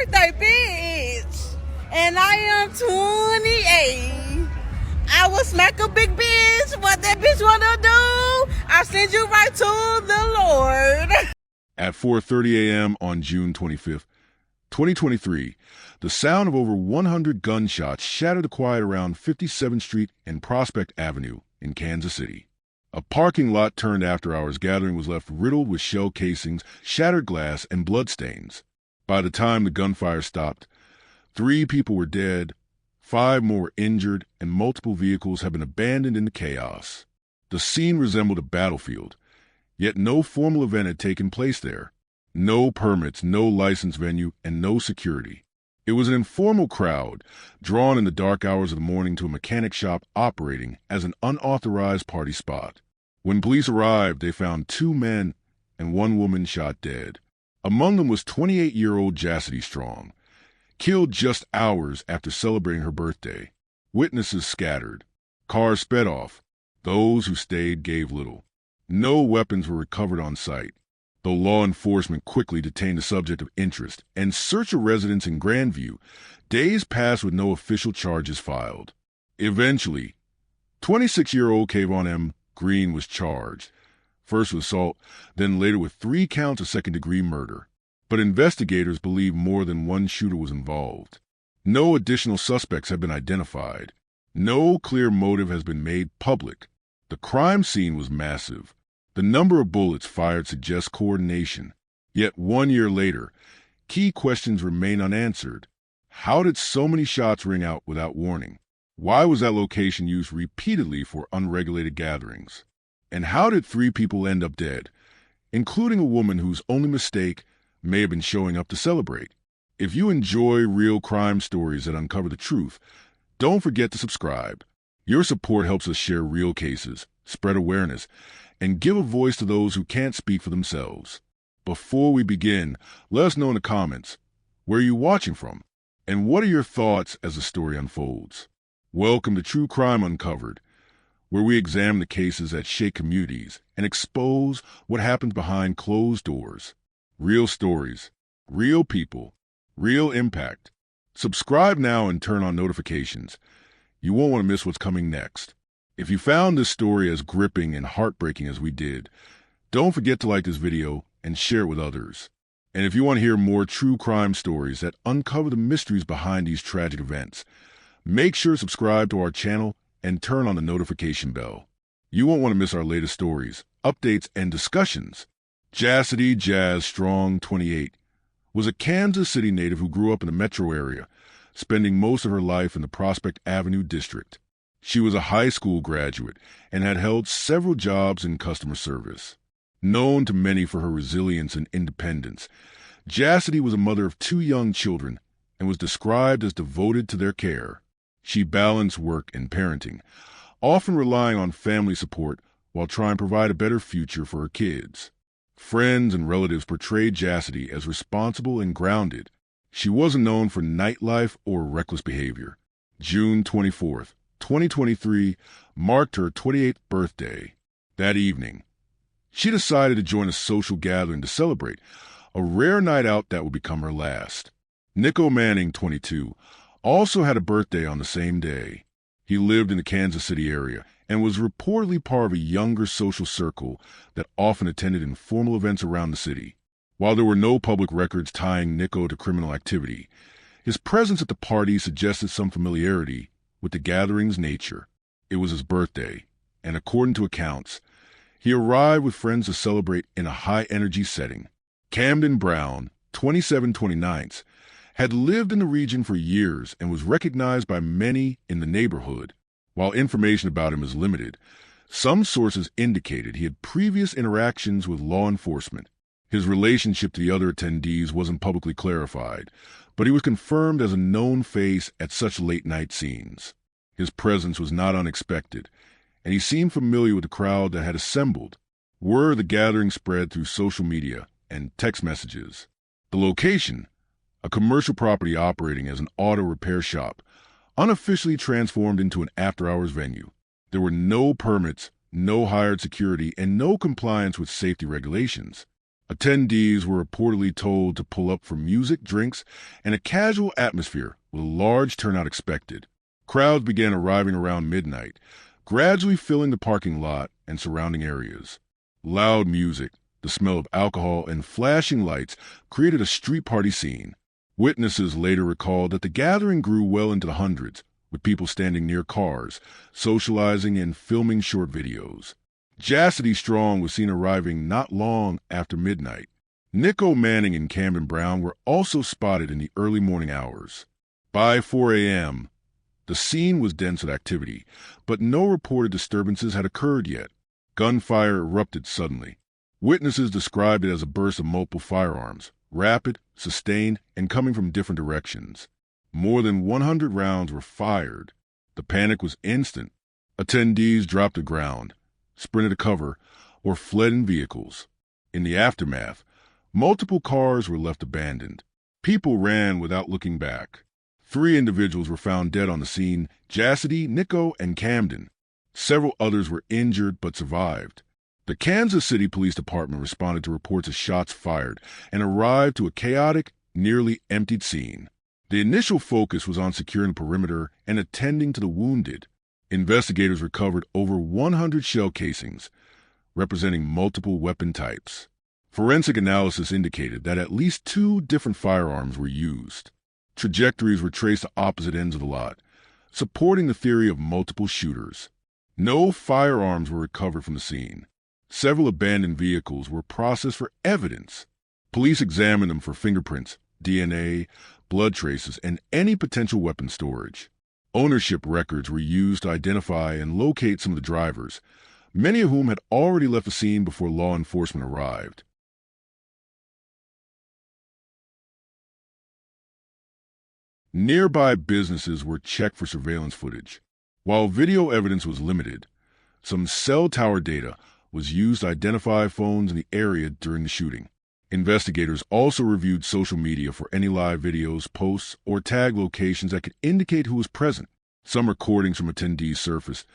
birthday, bitch. And I am 28. I will smack a big bitch. What that bitch wanna do, I'll send you right to the Lord. At 4:30 a.m. on June 25th, 2023, the sound of over 100 gunshots shattered the quiet around 57th Street and Prospect Avenue in Kansas City. A parking lot turned after-hours gathering was left riddled with shell casings, shattered glass, and bloodstains. By the time the gunfire stopped, 3 people were dead, 5 more were injured, and multiple vehicles had been abandoned in the chaos. The scene resembled a battlefield, yet no formal event had taken place there. No permits, no licensed venue, and no security. It was an informal crowd, drawn in the dark hours of the morning to a mechanic shop operating as an unauthorized party spot. When police arrived, they found 2 men and 1 woman shot dead. Among them was 28-year-old Jasity Strong, killed just hours after celebrating her birthday. Witnesses scattered. Cars sped off. Those who stayed gave little. No weapons were recovered on site, though law enforcement quickly detained the subject of interest and searched a residence in Grandview. Days passed with no official charges filed. Eventually, 26-year-old Kayvon M. Green was charged, first with assault, then later with 3 counts of second-degree murder. But investigators believe more than one shooter was involved. No additional suspects have been identified. No clear motive has been made public. The crime scene was massive. The number of bullets fired suggests coordination. Yet 1 year later, key questions remain unanswered. How did so many shots ring out without warning? Why was that location used repeatedly for unregulated gatherings? And how did 3 people end up dead, including a woman whose only mistake may have been showing up to celebrate? If you enjoy real crime stories that uncover the truth, don't forget to subscribe. Your support helps us share real cases, spread awareness, and give a voice to those who can't speak for themselves. Before we begin, let us know in the comments, where are you watching from? And what are your thoughts as the story unfolds? Welcome to True Crime Uncovered, where we examine the cases that shake communities and expose what happens behind closed doors. Real stories, real people, real impact. Subscribe now and turn on notifications. You won't want to miss what's coming next. If you found this story as gripping and heartbreaking as we did, don't forget to like this video and share it with others. And if you want to hear more true crime stories that uncover the mysteries behind these tragic events, make sure to subscribe to our channel and turn on the notification bell. You won't want to miss our latest stories, updates, and discussions. Jasity Strong, 28, was a Kansas City native who grew up in the metro area, spending most of her life in the Prospect Avenue district. She was a high school graduate and had held several jobs in customer service. Known to many for her resilience and independence, Jasity was a mother of 2 young children and was described as devoted to their care. She balanced work and parenting, often relying on family support while trying to provide a better future for her kids. Friends and relatives portrayed Jasity as responsible and grounded. She wasn't known for nightlife or reckless behavior. June 24th, 2023 marked her 28th birthday. That evening, she decided to join a social gathering to celebrate, a rare night out that would become her last. Nico Manning, 22, also had a birthday on the same day. He lived in the Kansas City area and was reportedly part of a younger social circle that often attended informal events around the city. While there were no public records tying Nico to criminal activity, his presence at the party suggested some familiarity with the gathering's nature. It was his birthday, and according to accounts, he arrived with friends to celebrate in a high-energy setting. Camden Brown, 27/29, had lived in the region for years and was recognized by many in the neighborhood. While information about him is limited, some sources indicated he had previous interactions with law enforcement. His relationship to the other attendees wasn't publicly clarified, but he was confirmed as a known face at such late-night scenes. His presence was not unexpected, and he seemed familiar with the crowd that had assembled. Word of the gathering spread through social media and text messages. The location, a commercial property operating as an auto repair shop, unofficially transformed into an after-hours venue. There were no permits, no hired security, and no compliance with safety regulations. Attendees were reportedly told to pull up for music, drinks, and a casual atmosphere with a large turnout expected. Crowds began arriving around midnight, gradually filling the parking lot and surrounding areas. Loud music, the smell of alcohol, and flashing lights created a street party scene. Witnesses later recalled that the gathering grew well into the hundreds, with people standing near cars, socializing and filming short videos. Jasity Strong was seen arriving not long after midnight. Nico Manning and Camden Brown were also spotted in the early morning hours. By 4 a.m., the scene was dense with activity, but no reported disturbances had occurred yet. Gunfire erupted suddenly. Witnesses described it as a burst of multiple firearms, rapid, sustained, and coming from different directions. More than 100 rounds were fired. The panic was instant. Attendees dropped to ground, sprinted to cover, or fled in vehicles. In the aftermath, multiple cars were left abandoned. People ran without looking back. 3 individuals were found dead on the scene: Jasity, Nico, and Camden. Several others were injured but survived. The Kansas City Police Department responded to reports of shots fired and arrived to a chaotic, nearly emptied scene. The initial focus was on securing the perimeter and attending to the wounded. Investigators recovered over 100 shell casings, representing multiple weapon types. Forensic analysis indicated that at least 2 different firearms were used. Trajectories were traced to opposite ends of the lot, supporting the theory of multiple shooters. No firearms were recovered from the scene. Several abandoned vehicles were processed for evidence. Police examined them for fingerprints, DNA, blood traces, and any potential weapon storage. Ownership records were used to identify and locate some of the drivers, many of whom had already left the scene before law enforcement arrived. Nearby businesses were checked for surveillance footage. While video evidence was limited, some cell tower data was used to identify phones in the area during the shooting. Investigators also reviewed social media for any live videos, posts, or tag locations that could indicate who was present. Some recordings from attendees surfaced,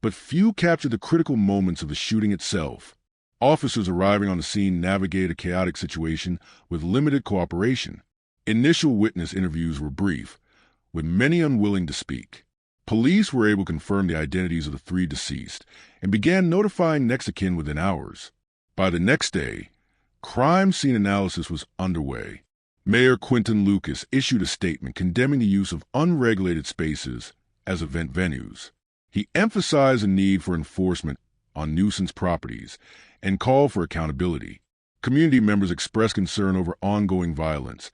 but few captured the critical moments of the shooting itself. Officers arriving on the scene navigated a chaotic situation with limited cooperation. Initial witness interviews were brief, with many unwilling to speak. Police were able to confirm the identities of the 3 deceased and began notifying next of kin within hours. By the next day, crime scene analysis was underway. Mayor Quinton Lucas issued a statement condemning the use of unregulated spaces as event venues. He emphasized the need for enforcement on nuisance properties and called for accountability. Community members expressed concern over ongoing violence,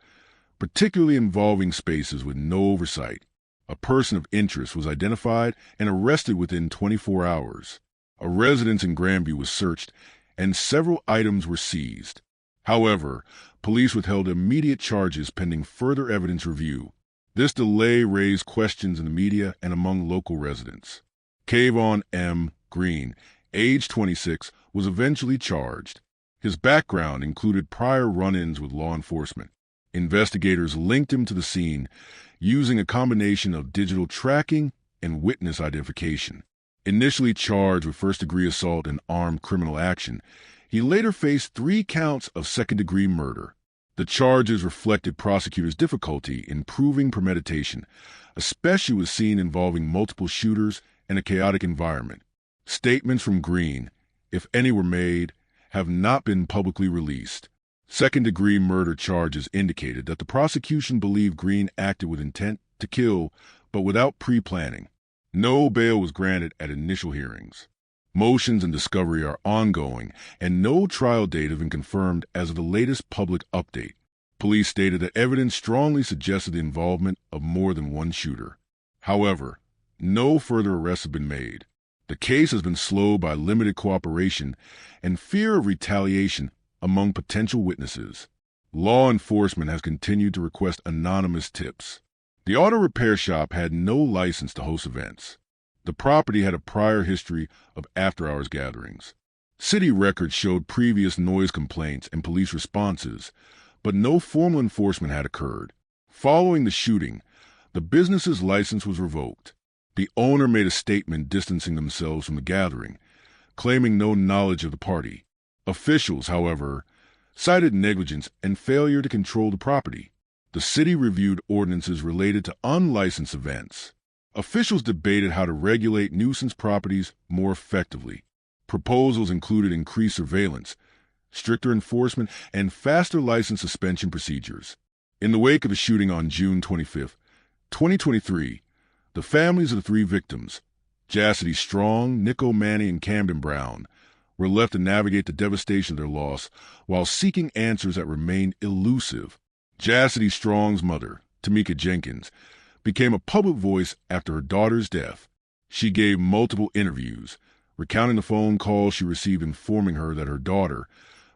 particularly involving spaces with no oversight. A person of interest was identified and arrested within 24 hours. A residence in Grandview was searched, and several items were seized. However, police withheld immediate charges pending further evidence review. This delay raised questions in the media and among local residents. Kayvon M. Green, age 26, was eventually charged. His background included prior run-ins with law enforcement. Investigators linked him to the scene using a combination of digital tracking and witness identification. Initially charged with first-degree assault and armed criminal action, he later faced 3 counts of second-degree murder. The charges reflected prosecutors' difficulty in proving premeditation, especially with scenes involving multiple shooters and a chaotic environment. Statements from Green, if any were made, have not been publicly released. Second-degree murder charges indicated that the prosecution believed Green acted with intent to kill, but without pre-planning. No bail was granted at initial hearings. Motions and discovery are ongoing, and no trial date have been confirmed as of the latest public update. Police stated that evidence strongly suggested the involvement of more than one shooter. However, no further arrests have been made. The case has been slowed by limited cooperation and fear of retaliation among potential witnesses. Law enforcement has continued to request anonymous tips. The auto repair shop had no license to host events. The property had a prior history of after-hours gatherings. City records showed previous noise complaints and police responses, but no formal enforcement had occurred. Following the shooting, the business's license was revoked. The owner made a statement distancing themselves from the gathering, claiming no knowledge of the party. Officials, however, cited negligence and failure to control the property. The city reviewed ordinances related to unlicensed events. Officials debated how to regulate nuisance properties more effectively. Proposals included increased surveillance, stricter enforcement, and faster license suspension procedures. In the wake of the shooting on June 25, 2023, the families of the three victims, Jasity Strong, Nico Manning, and Camden Brown, were left to navigate the devastation of their loss while seeking answers that remained elusive. Jasity Strong's mother, Tamika Jenkins, became a public voice after her daughter's death. She gave multiple interviews, recounting the phone calls she received informing her that her daughter,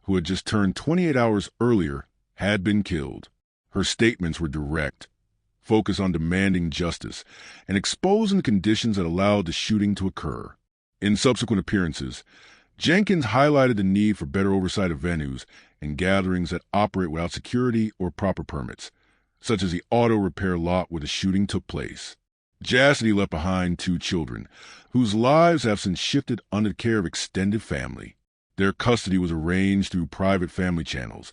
who had just turned 28 hours earlier, had been killed. Her statements were direct, focused on demanding justice and exposing the conditions that allowed the shooting to occur. In subsequent appearances, Jenkins highlighted the need for better oversight of venues and gatherings that operate without security or proper permits, such as the auto repair lot where the shooting took place. Jasity left behind 2 children, whose lives have since shifted under the care of extended family. Their custody was arranged through private family channels,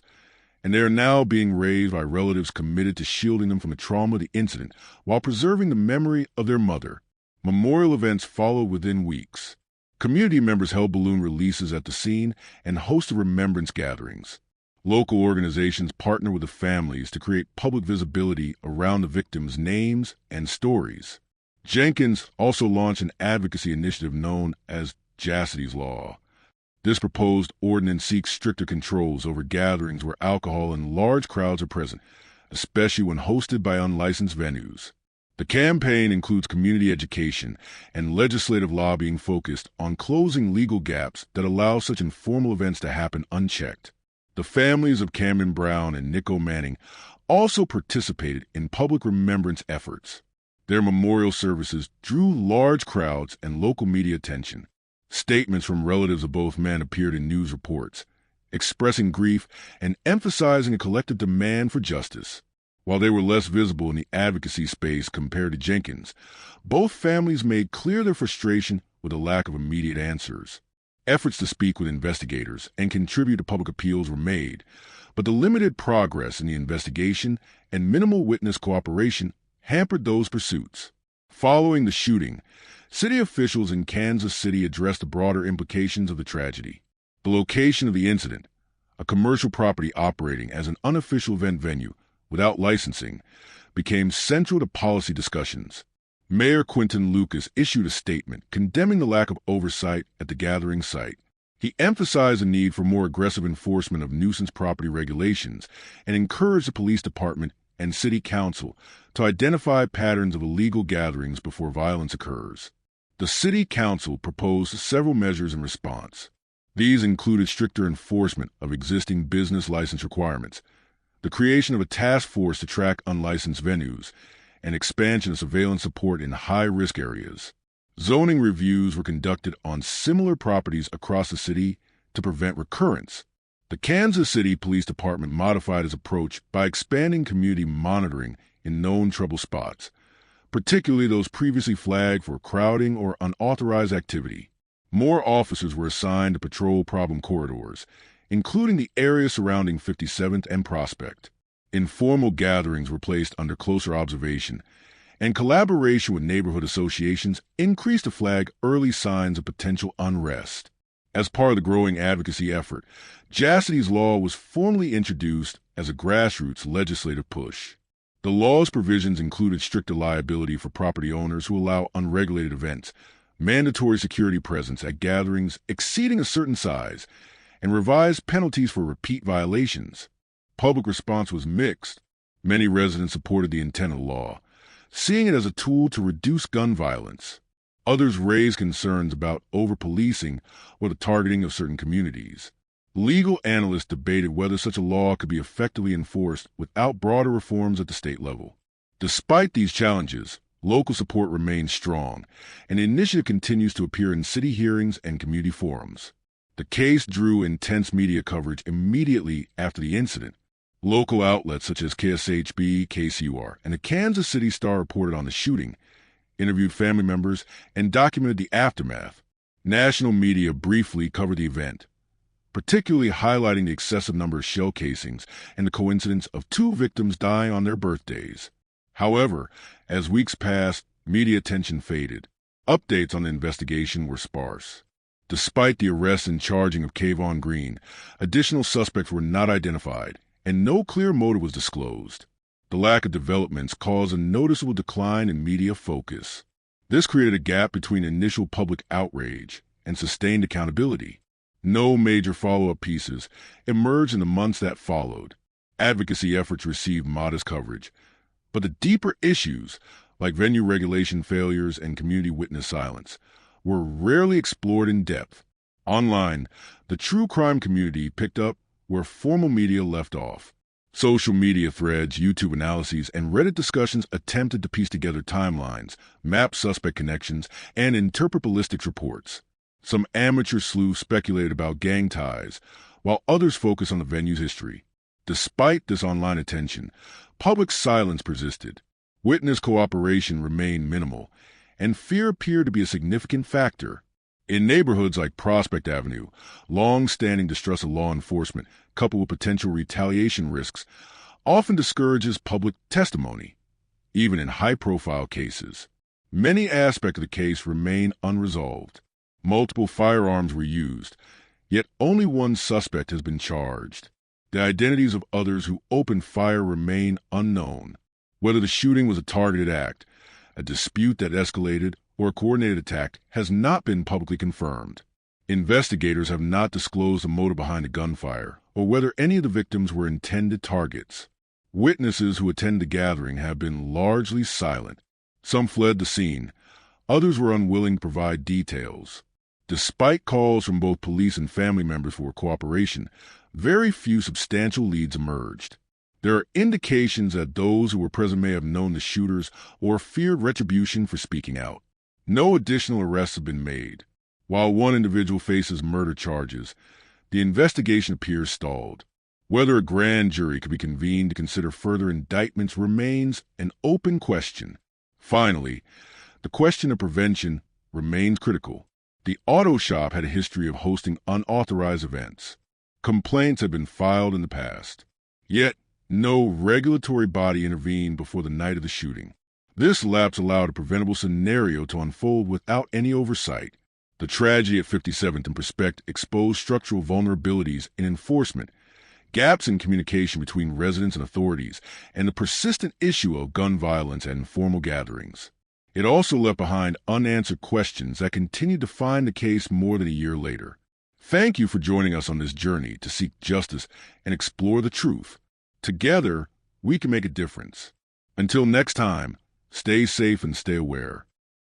and they are now being raised by relatives committed to shielding them from the trauma of the incident while preserving the memory of their mother. Memorial events followed within weeks. Community members held balloon releases at the scene and hosted remembrance gatherings. Local organizations partner with the families to create public visibility around the victims' names and stories. Jenkins also launched an advocacy initiative known as Jasity's Law. This proposed ordinance seeks stricter controls over gatherings where alcohol and large crowds are present, especially when hosted by unlicensed venues. The campaign includes community education and legislative lobbying focused on closing legal gaps that allow such informal events to happen unchecked. The families of Camden Brown and Nico Manning also participated in public remembrance efforts. Their memorial services drew large crowds and local media attention. Statements from relatives of both men appeared in news reports, expressing grief and emphasizing a collective demand for justice. While they were less visible in the advocacy space compared to Jenkins, both families made clear their frustration with a lack of immediate answers. Efforts to speak with investigators and contribute to public appeals were made, but the limited progress in the investigation and minimal witness cooperation hampered those pursuits. Following the shooting, city officials in Kansas City addressed the broader implications of the tragedy. The location of the incident, a commercial property operating as an unofficial event venue without licensing, became central to policy discussions. Mayor Quinton Lucas issued a statement condemning the lack of oversight at the gathering site. He emphasized the need for more aggressive enforcement of nuisance property regulations and encouraged the police department and city council to identify patterns of illegal gatherings before violence occurs. The city council proposed several measures in response. These included stricter enforcement of existing business license requirements, the creation of a task force to track unlicensed venues, and expansion of surveillance support in high-risk areas. Zoning reviews were conducted on similar properties across the city to prevent recurrence. The Kansas City Police Department modified its approach by expanding community monitoring in known trouble spots, particularly those previously flagged for crowding or unauthorized activity. More officers were assigned to patrol problem corridors, including the area surrounding 57th and Prospect. Informal gatherings were placed under closer observation, and collaboration with neighborhood associations increased to flag early signs of potential unrest. As part of the growing advocacy effort, Jasity's Law was formally introduced as a grassroots legislative push. The law's provisions included stricter liability for property owners who allow unregulated events, mandatory security presence at gatherings exceeding a certain size, and revised penalties for repeat violations. Public response was mixed. Many residents supported the intent of the law, seeing it as a tool to reduce gun violence. Others raised concerns about over-policing or the targeting of certain communities. Legal analysts debated whether such a law could be effectively enforced without broader reforms at the state level. Despite these challenges, local support remains strong, and the initiative continues to appear in city hearings and community forums. The case drew intense media coverage immediately after the incident. Local outlets such as KSHB, KCUR, and the Kansas City Star reported on the shooting, interviewed family members, and documented the aftermath. National media briefly covered the event, particularly highlighting the excessive number of shell casings and the coincidence of 2 victims dying on their birthdays. However, as weeks passed, media attention faded. Updates on the investigation were sparse. Despite the arrest and charging of Kayvon Green, additional suspects were not identified, and no clear motive was disclosed. The lack of developments caused a noticeable decline in media focus. This created a gap between initial public outrage and sustained accountability. No major follow-up pieces emerged in the months that followed. Advocacy efforts received modest coverage, but the deeper issues, like venue regulation failures and community witness silence, were rarely explored in depth. Online, the true crime community picked up where formal media left off. Social media threads, YouTube analyses, and Reddit discussions attempted to piece together timelines, map suspect connections, and interpret ballistics reports. Some amateur sleuths speculated about gang ties, while others focused on the venue's history. Despite this online attention, public silence persisted. Witness cooperation remained minimal, and fear appeared to be a significant factor. In neighborhoods like Prospect Avenue, long-standing distrust of law enforcement, coupled with potential retaliation risks, often discourages public testimony, even in high-profile cases. Many aspects of the case remain unresolved. Multiple firearms were used, yet only one suspect has been charged. The identities of others who opened fire remain unknown. Whether the shooting was a targeted act, a dispute that escalated, or a coordinated attack has not been publicly confirmed. Investigators have not disclosed the motive behind the gunfire or whether any of the victims were intended targets. Witnesses who attended the gathering have been largely silent. Some fled the scene. Others were unwilling to provide details. Despite calls from both police and family members for cooperation, very few substantial leads emerged. There are indications that those who were present may have known the shooters or feared retribution for speaking out. No additional arrests have been made. While one individual faces murder charges, the investigation appears stalled. Whether a grand jury could be convened to consider further indictments remains an open question. Finally, the question of prevention remains critical. The auto shop had a history of hosting unauthorized events. Complaints have been filed in the past. Yet, no regulatory body intervened before the night of the shooting. This lapse allowed a preventable scenario to unfold without any oversight. The tragedy at 57th and Prospect exposed structural vulnerabilities in enforcement, gaps in communication between residents and authorities, and the persistent issue of gun violence at informal gatherings. It also left behind unanswered questions that continue to define the case more than a year later. Thank you for joining us on this journey to seek justice and explore the truth. Together, we can make a difference. Until next time, stay safe and stay aware.